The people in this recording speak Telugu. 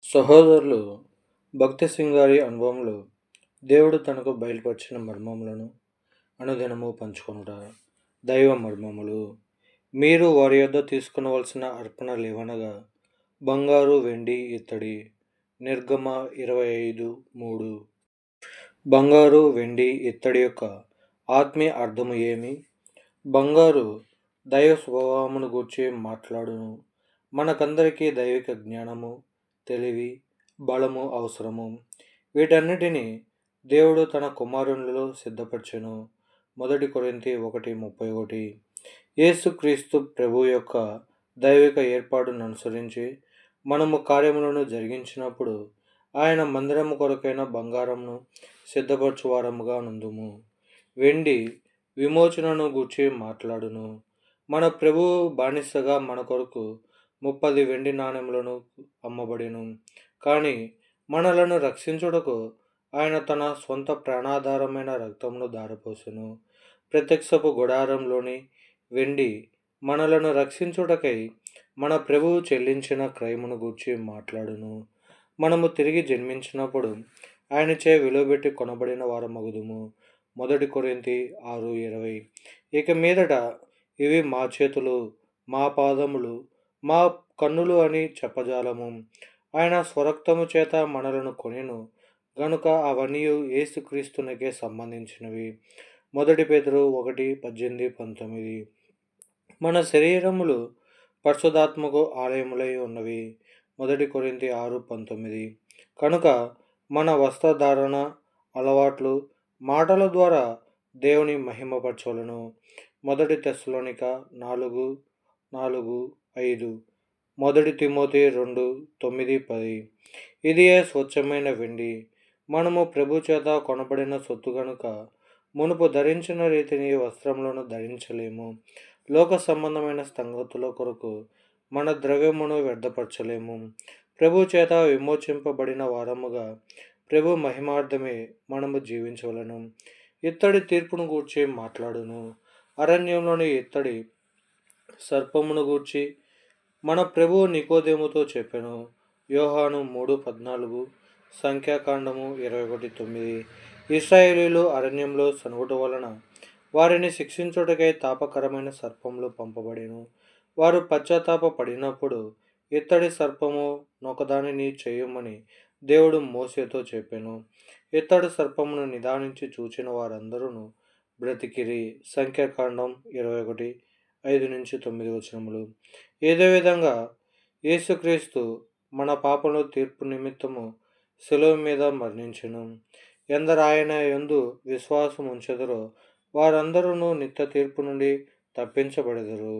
సహోదరులు భక్తి సింగారి అనుభవంలో దేవుడు తనకు బయలుపరిచిన మర్మములను అనుదినము పంచుకొనుట. దైవ మర్మములు. మీరు వారి యొద్ద తీసుకొనవలసిన అర్పణలేవనగా బంగారు, వెండి, ఇత్తడి. నిర్గమ 25:3. బంగారు, వెండి, ఇత్తడి యొక్క ఆత్మీయ అర్థము ఏమి? బంగారు దైవ స్వభావమును గూర్చి మాట్లాడును. మనకందరికీ దైవిక జ్ఞానము, తెలివి, బలము అవసరము. వీటన్నిటిని దేవుడు తన కుమారునిలో సిద్ధపరచెను. 1 కొరింథీ 1:31. యేసుక్రీస్తు ప్రభు యొక్క దైవిక ఏర్పాటును అనుసరించి మనము కార్యములను జరిగించినప్పుడు ఆయన మందిరము కొరకైన బంగారమును సిద్ధపరచువారముగా నుందుము. వెండి విమోచనను గూర్చి మాట్లాడును. మన ప్రభువు బానిసగా మన కొరకు 30 వెండి నాణెములను అమ్మబడెను. కానీ మనలను రక్షించుటకు ఆయన తన సొంత ప్రాణాధారమైన రక్తమును ధారపోసెను. ప్రత్యక్షపు గుడారంలోని వెండి మనలను రక్షించుటకై మన ప్రభువు చెల్లించిన క్రయమును గూర్చి మాట్లాడును. మనము తిరిగి జన్మించినప్పుడు ఆయనచే విలువబెట్టి కొనబడిన వారమగుదుము. 1 కొరింథీ 6:20. ఇక మీదట ఇవి మా చేతులు, మా పాదములు, మా కన్నులు అని చెప్పజాలము. ఆయన స్వరక్తము చేత మనలను కొనెను గనుక అవన్నీ యేసుక్రీస్తునికే సంబంధించినవి. 1 పేతురు 1:18-19. మన శరీరములు పరిశుద్ధాత్మకు ఆలయములై ఉన్నవి. 1 కొరింథీ 6:19. కనుక మన వస్త్రధారణ, అలవాట్లు, మాటల ద్వారా దేవుని మహిమపరచవలెను. 1 తెస్సలోనిక 4:4-5. 1 తిమోతి 2:9-10. ఇదియే స్వచ్ఛమైన వెండి. మనము ప్రభు చేత కొనబడిన సొత్తు గనుక మునుపు ధరించిన రీతిని వస్త్రములను ధరించలేము. లోక సంబంధమైన సంగతుల కొరకు మన ద్రవ్యమును వ్యర్థపరచలేము. ప్రభు చేత విమోచింపబడిన వారముగా ప్రభు మహిమార్థమే మనము జీవించవలను. ఇత్తడి తీర్పును గూర్చి మాట్లాడును. అరణ్యంలోని ఇత్తడి సర్పమును గూర్చి మన ప్రభువు నికోదేముతో చెప్పెను. యోహాను 3:14, సంఖ్యాకాండము 21:9. ఇశ్రాయేలీయులు అరణ్యంలో సనుగుట వలన వారిని శిక్షించుటకై తాపకరమైన సర్పములు పంపబడెను. వారు పశ్చాత్తాప పడినప్పుడు ఇత్తడి సర్పము నొకదానిని చేయుమని దేవుడు మోషేతో చెప్పెను. ఇత్తడి సర్పమును నిదానించి చూచిన వారందరూ బ్రతికిరి. సంఖ్యాకాండం 21:5-9. ఏదో విధంగా యేసుక్రీస్తు మన పాపముల తీర్పు నిమిత్తము శిలువ మీద మరణించెను. ఎందరు ఆయన యందు విశ్వాసం ఉంచెదరో వారందరూ నిత్య తీర్పు నుండి తప్పించబడెదరు.